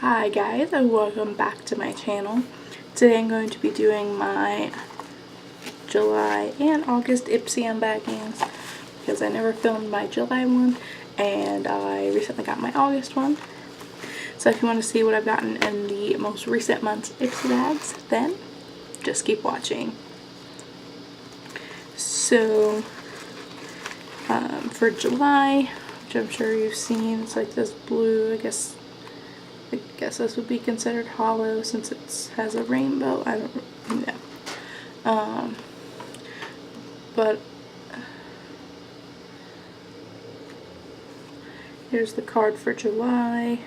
Hi guys, and welcome back to my channel. Today I'm going to be doing my July and August Ipsy Unbaggings because I never filmed my July one and I recently got my August one. So if you want to see what I've gotten in the most recent month's Ipsy bags, then just keep watching. So for July, which I'm sure you've seen, it's like this blue, I guess this would be considered hollow since it has a rainbow. I don't know. But here's the card for July.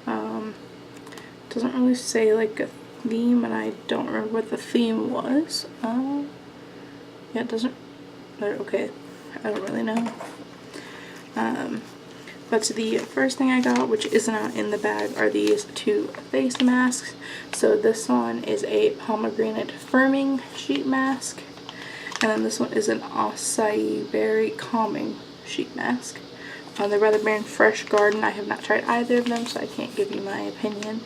Doesn't really say like a theme, and I don't remember what the theme was. Yeah, it doesn't. Okay, I don't really know. But the first thing I got, which is not in the bag, are these two face masks. So this one is a pomegranate firming sheet mask, and then this one is an acai berry calming sheet mask. They're by the brand Fresh Garden. I have not tried either of them, so I can't give you my opinion.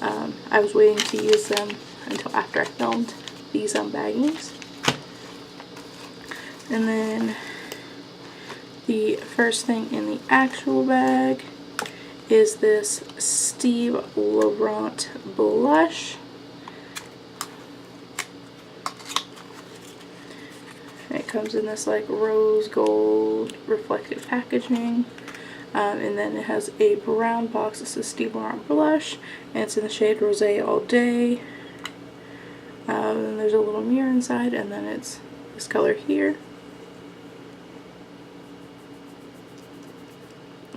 I was waiting to use them until after I filmed these unbaggings. And then the first thing in the actual bag is this Steve Laurent blush. It comes in this like rose gold reflective packaging, and then it has a brown box. This is Steve Laurent blush, and it's in the shade Rosé All Day. And there's a little mirror inside, and then it's this color here.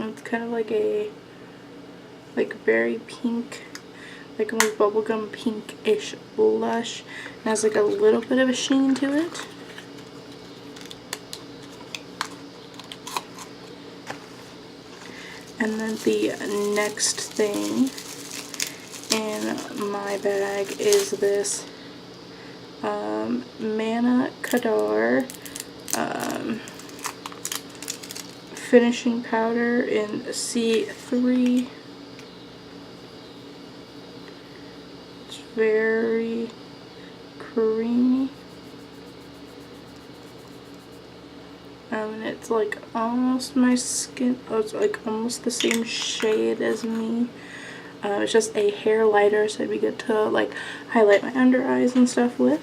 It's kind of like a very pink, like almost bubblegum pink-ish blush. It has like a little bit of a sheen to it. And then the next thing in my bag is this Manna Kadar finishing powder in C3. It's very creamy. And it's like almost my skin. Oh, it's like almost the same shade as me. It's just a hair lighter, so it'd be good to like highlight my under eyes and stuff with.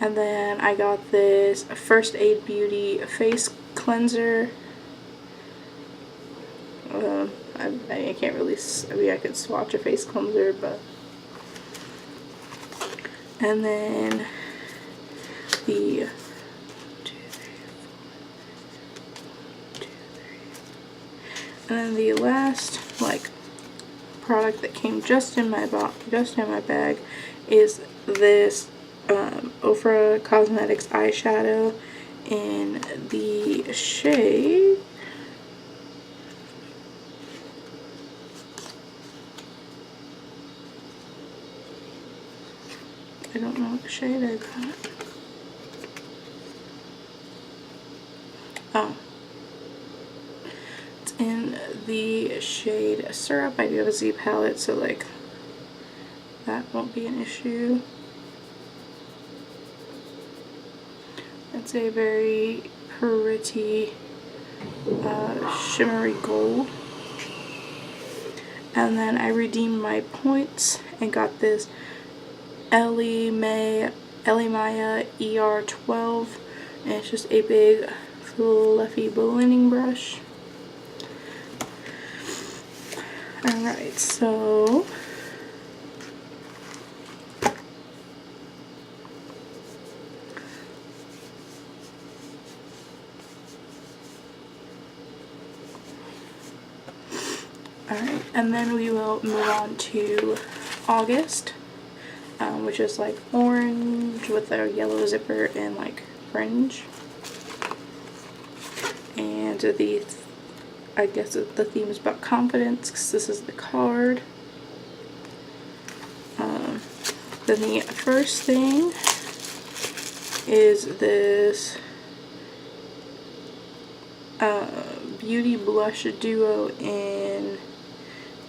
And then I got this First Aid Beauty face cleanser. I can't really, I mean I could swatch a face cleanser, but. And then the And then the last like product that came just in my bag is this Ofra Cosmetics eyeshadow in the shade I don't know what shade I got. Oh. In the shade Syrup. I do have a Z palette, so like that won't be an issue. It's a very pretty shimmery gold. And then I redeemed my points and got this Ellie Maya ER12, and it's just a big fluffy blending brush. Alright, so alright, and then we will move on to August, which is like orange with a yellow zipper and like fringe. And I guess the theme is about confidence because this is the card. Then the first thing is this Beauty Blush Duo in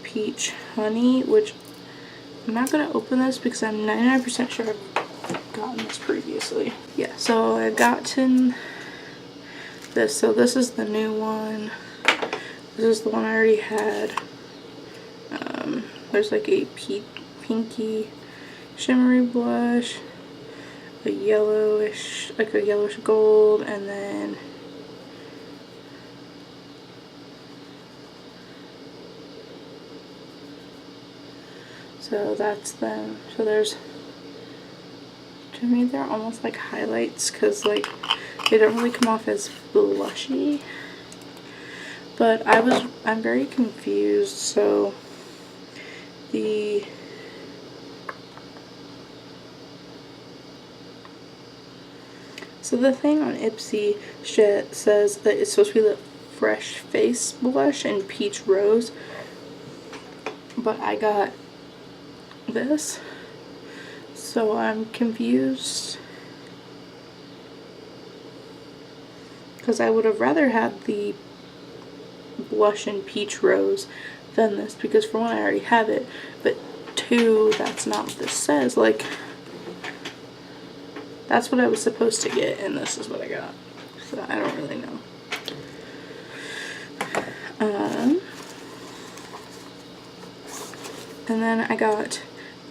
Peach Honey, which I'm not going to open this because I'm 99% sure I've gotten this previously. Yeah, so I've gotten this. So this is the new one. This is the one I already had. There's like a pinky shimmery blush, a yellowish, like a yellowish gold, and then so that's them. So there's, to me they're almost like highlights because like they don't really come off as blushy. But I'm very confused. So the thing on Ipsy says that it's supposed to be the Fresh Face Blush in Peach Rose, but I got this, so I'm confused because I would have rather had the blush in Peach Rose than this, because for one I already have it, but two, that's not what this says. Like, that's what I was supposed to get, and this is what I got. So I don't really know. And then I got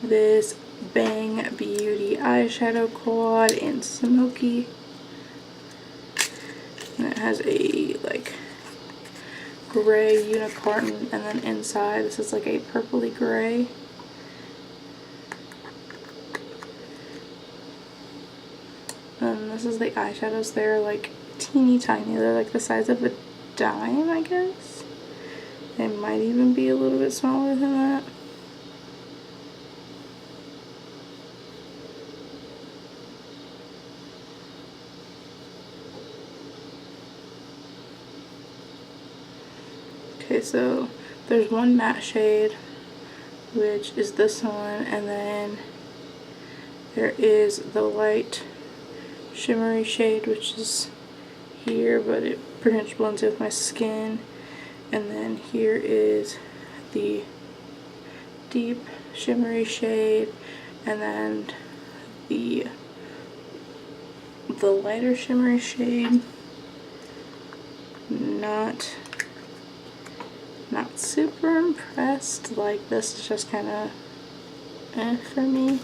this Bang Beauty eyeshadow quad in Smoky. And it has a like gray unicorn, and then inside this is like a purpley gray. And this is the eyeshadows. They're like teeny tiny. They're like the size of a dime, I guess. They might even be a little bit smaller than that. Okay, so there's one matte shade, which is this one, and then there is the light shimmery shade, which is here, but it pretty much blends with my skin. And then here is the deep shimmery shade, and then the lighter shimmery shade. Not super impressed. Like, this is just kind of for me.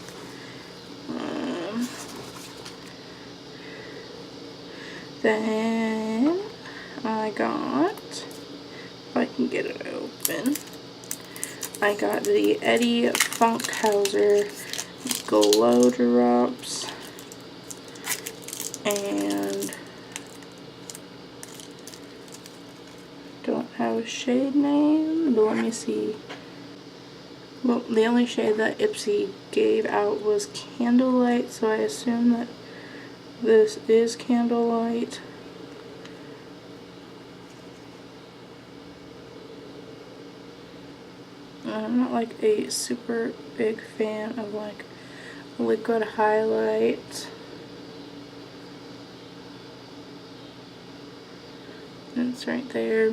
Then I got, if I can get it open, I got the Eddie Funkhauser Glow Drops, and don't have a shade name, but let me see. Well, the only shade that Ipsy gave out was Candlelight, so I assume that this is Candlelight. I'm not like a super big fan of like liquid highlight. And it's right there.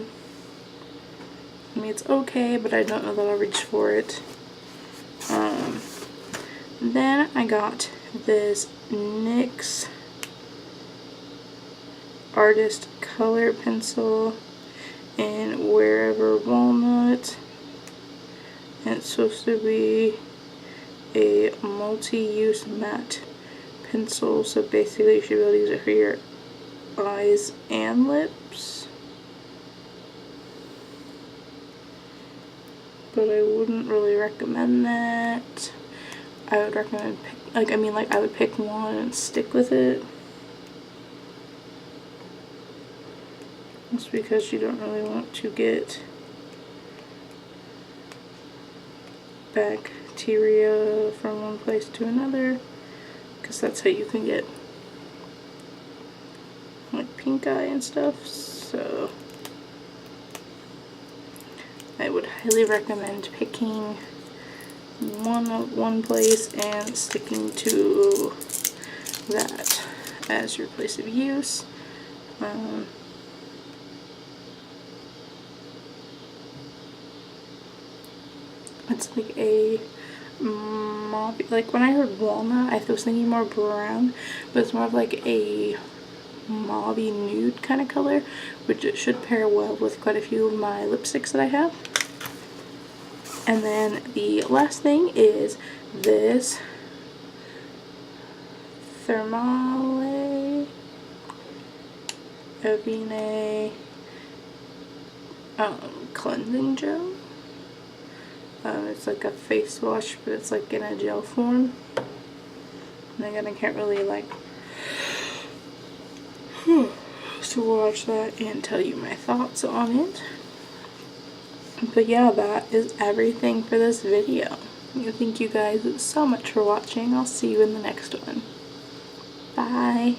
I mean, it's okay, but I don't know that I'll reach for it. Then I got this NYX Artist Color Pencil in Wherever Walnut. And it's supposed to be a multi-use matte pencil, so basically you should be able to use it for your eyes and lips. But I wouldn't really recommend that. I would recommend I would pick one and stick with it. Just because you don't really want to get bacteria from one place to another, because that's how you can get like pink eye and stuff. So I would highly recommend picking one place and sticking to that as your place of use. It's like a mauve, like when I heard walnut I was thinking more brown, but it's more of like a mauve nude kind of color, which it should pair well with quite a few of my lipsticks that I have. And then the last thing is this Thermale Avene cleansing gel. It's like a face wash, but it's like in a gel form. And again, I can't really like swatch that and tell you my thoughts on it. But yeah, that is everything for this video. Thank you guys so much for watching. I'll see you in the next one. Bye.